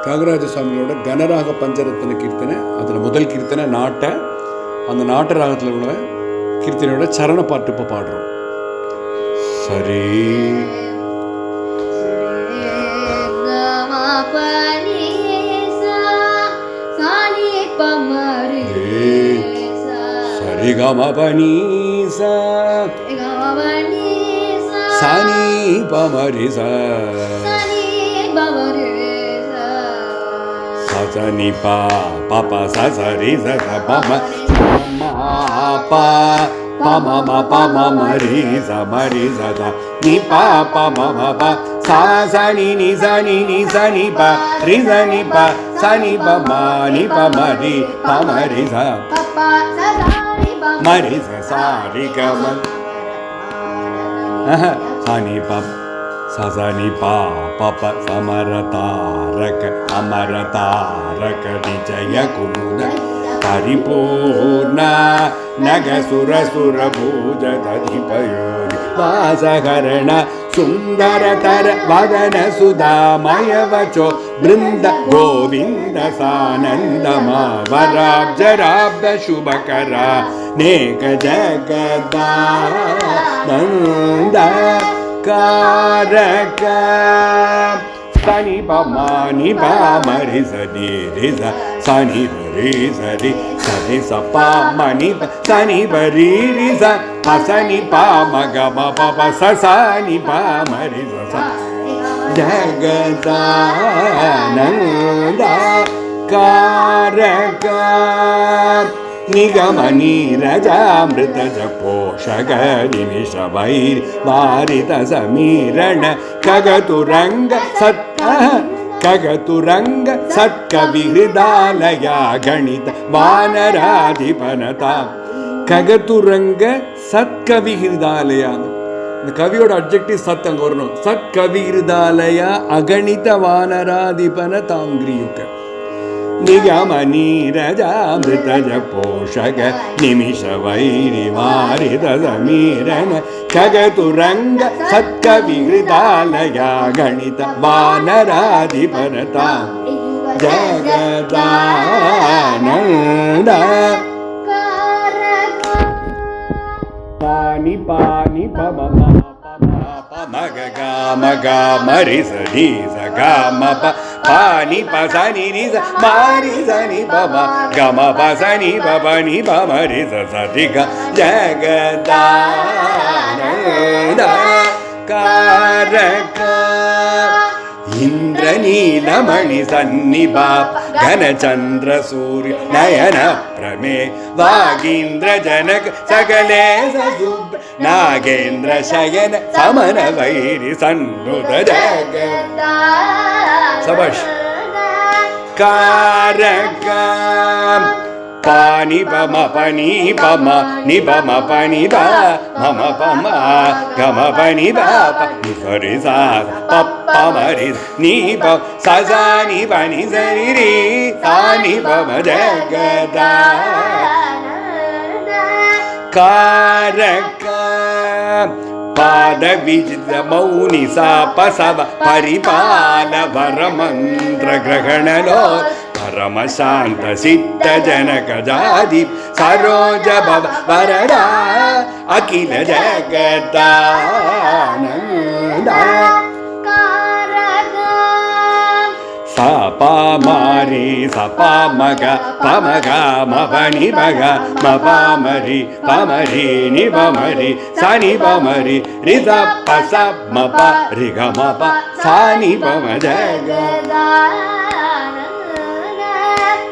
தியாகராஜ சுவாமியோட கனராக பஞ்சரத்ன கீர்த்தனை. அதில் முதல் கீர்த்தனை நாட்டை, அந்த நாட்ட ராகத்தில் உள்ள கீர்த்தனையோட சரண பாட்டு இப்போ பாடுறோம். சரி சரி கம பனி சனி பமரி சனி பா பாப்பா சரி பம பா பம பம மரி மரி சதா நி பா பம பா சா சனி நி சனி நி சனி பா ரி சனி பா சனி பம நி பமரி பமரி ச மரி சாரி கம சனி பா சசனி பா பப சமரதாரக அமரதாரக விஜய குமுத பரிபூர்ண நக சுர சுர பூஜ ததிபயோதி வாசகரண சுந்தரதர வதன சுதாமய வச்சோ பிருந்த கோவிந்த சானந்தமா வராப்ஜராப்த சுபகரா நேக ஜகதானந்த காரக சனி பமானி பாமரி சனி ரிச சனி பரி சரி சரி சபா மணி சனி பரி ரிச பசனி பாமக பப சசனி பாமரி ச ஜகதானந்த காரக நிகம நீரஜாமிருத போஷக நிமிஷ வைர் வாரித சமீரண ககதுரங்க சத் ககதுரங்க சத்கவி ஹிருதாலயா கணித வானராதிபனதா. ககதுரங்க சத்கவி ஹிருதாலயா, இந்த கவியோட அப்ஜெக்டிவ் சத் அங்க வரணும். சத்கவி ஹிருதாலயா அகணித வானராதிபன தாங்கிரியுக நிகம நீரஜாமிருத போஷக நிமிஷ வைரி வாரித சமீரண ககதுரங்க சத்கவி ஹிருதாலயா கணித வானராதிபனதா ஜகதானந்த பானி பானி பம மக மக மரி சரி சகம பானி பசனி ரிச மாரி சனி பம கம பசனி பபனி பமரி சரி க ஜகதானந்த காரக இந்திரநீலமணி சன்னிபா கனச்சந்திர சூரிய நயன பிரமே வாகீந்திர ஜனக சகலே சுப்ர நாகேந்திர சயன சமன வைரி சன்னுத ஜகத சபாஷ் காரக பானி பம பனி பம நி பம பனி பா மம பம கம பனி பா நி சரி சா பப்ப மரி நீ ப சசானி பனி சரி ரி தானி பம ஜகதா காரக பாத விஜித மௌனி சாபசவ பரிபால வரமந்திர கிரகணலோ பரம சாந்த சித்த ஜனக ஜாதி சரோஜ பவ வரதா அகில ஜகதானந்த சபா மாரி சபா மக பமக மபனி மக மபாமரி பமரி நிபமரி சனி பமரி ரித பச மப ரிக மப சானி பம ஜகதா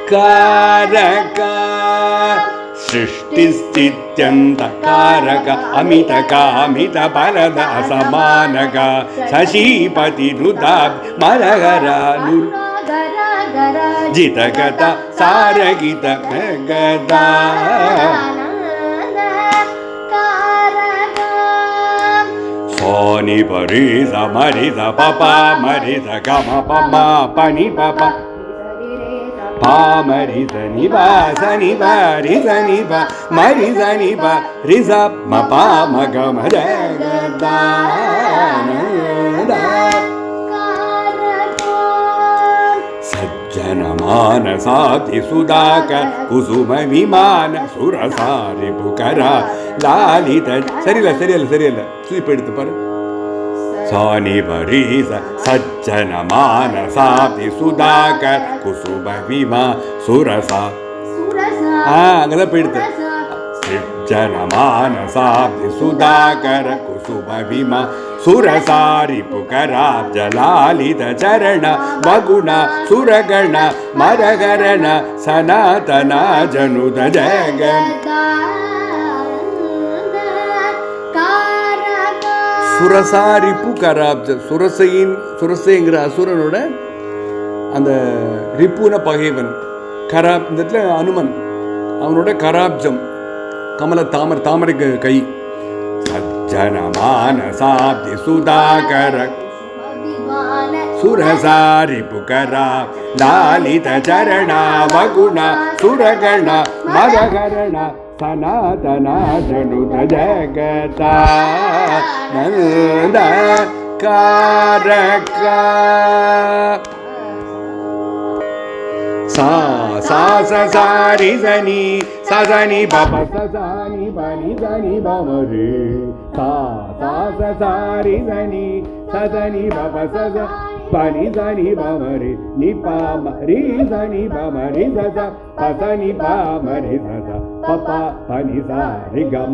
காரக सृष्टिस्थित्यन्त कारक अमित कामित बलद असमानक शशीपति नुदा मरहरा जितगत सारगित गदा सोनि परि समरि स पपा मरि स गम पमा पनि पपा பாமரி சனி பா சனி பா ரி சனி பா மரி சனி பா ரி ச ம பா ம க ம த த த जनमानसाति सुधाकर कुसुम विमान सुरसारि पुकरा लालित सरियल्ल सुदीप எடுத்து பாரு सानि बरीस सज्जन मानसाति सुधाकर कुसुम विमान सुरसा அங்கதான் போயிடுது सज्जन मानसाति सुधाकर कुसुम विमान सुरसारि पुकराब्ज लालित चरण वगुण सुरगण मरगरण सनातन जनुद जगत சுரசாரி புகராப்ஜ சுரசைங்கிற அசுரனோட அந்த ரிப்புன பகைவன் கராப் இந்த இடத்துல அனுமன் அவனோட கராப்ஜம் கமல தாமரை கை जनमानसाब्धि सुधाकर सुरसारि पुकरा लालित चरण वगुण सुरगण मरगरण सनातन जनुद जगत नंद कारक सा सा सा रि सनि सा सनि बप सा सनि बनि सनि बम रे सा सा सा रि सनि सा सनि बप सा बनि सनि बम रे नि पा म रि सनि बम रि सा सा प सनि पा म रि सा सा प पा पनि सा रि ग म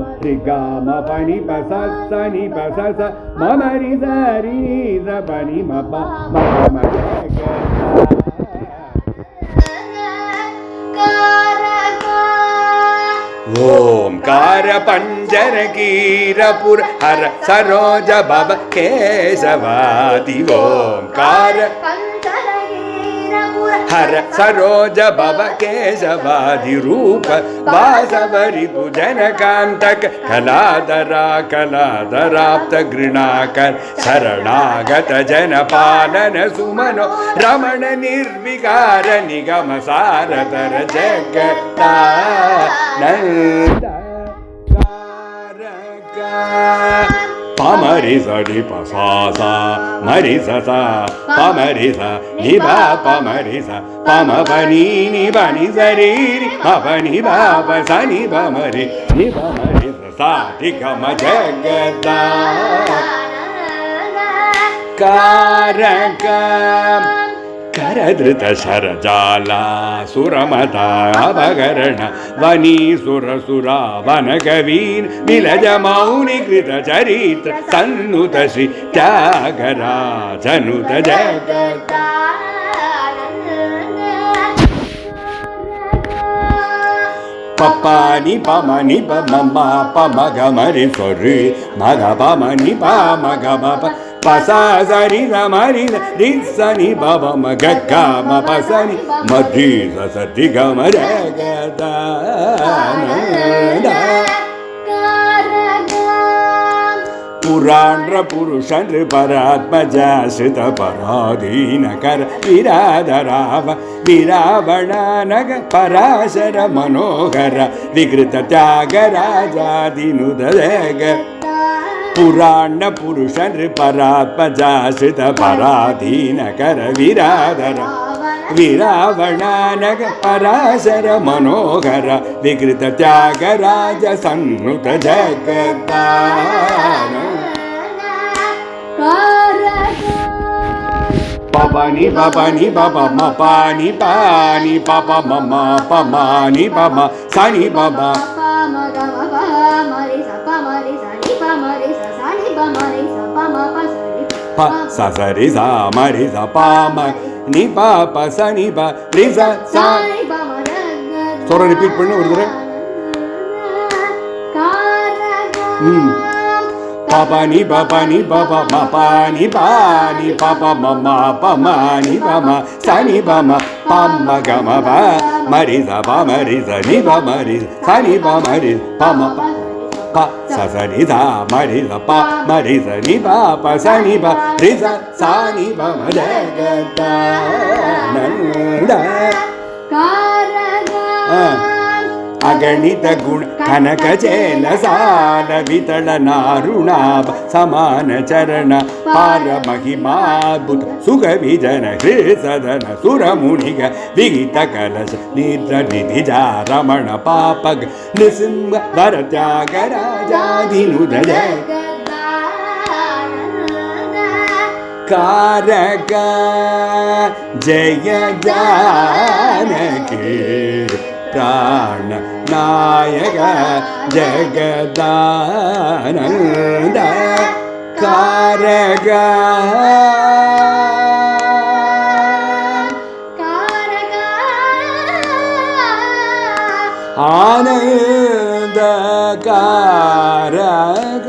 पनि प सा सनि प सा सा म म रि सा रि सा पनि म प म म ओंकार पंजर कीरपुर हर सरोज भव केशवादि ओंकार हर सरोज भव केशवादि रूप वासवरि भुजन कांतक कलाधराप्त घृणाकर शरणागत जन पालन सुमनो रमण निर्विकार निगम सारतर जगतानंद पमरि सरि पसा मरि सा पमरि सा नि बा पमरि सा पम पनि नि बनि सरि म पनि बा प स नि ब मरि नि ब मरि सा ति ग म जगत कारक करधृत शरजाला सुरमता अवगरण वनी सुरसुरा वनकवीन विलज मौनि कृत चरित्र सन्नुत श्री त्यागराजनुत जगत पपानि पमनि पममा पमगमरि स्वरि मग पमनि पमगम पसा सरि समरि रिसनि बब मग गम पसनि मधि सति गम जगत पुराण पुरुषन परात्मजाश्रित पराधीन कर विराधराव विरावणानग पराशर मनोहर विकृत त्यागराजादिनुद जगत पुराण पुरुषन परात्मजाश्रित पराधीन कर विराधर विरावणानग पराशर मनोहर विकृत त्यागराज सन्नुत जगतान पपनि पपनि पप म पानि पानि पप मम पमानि पम सनि पम सा सरि सा मरि सा पाम नि पा प स नि प रि सा सा सोरा रिपीट பண்ணு ஒரு தடவை पापानि पापानि पापा म पानि पानि पापा मम पमानि पम सनि पम पम गम प मरि सा प मरि सा नि प मरि सनि प मरि पम प स सनि सा मरि सा प मरि सा नि प प सनि प रि सा सा नि प म जगतानंद अगणित गुण कनक चेल साल वितल नारुणाभ समान चरण पार महिमाद्भुत सुख विजन हृसदन सुर मुनिग विहित कलश निद्र निधि जा रमण पापग नृसिंह वर त्यागराजाधिनुद जय कारक जय जानकी प्राण नायक जगदानंद कारक आनंद कारक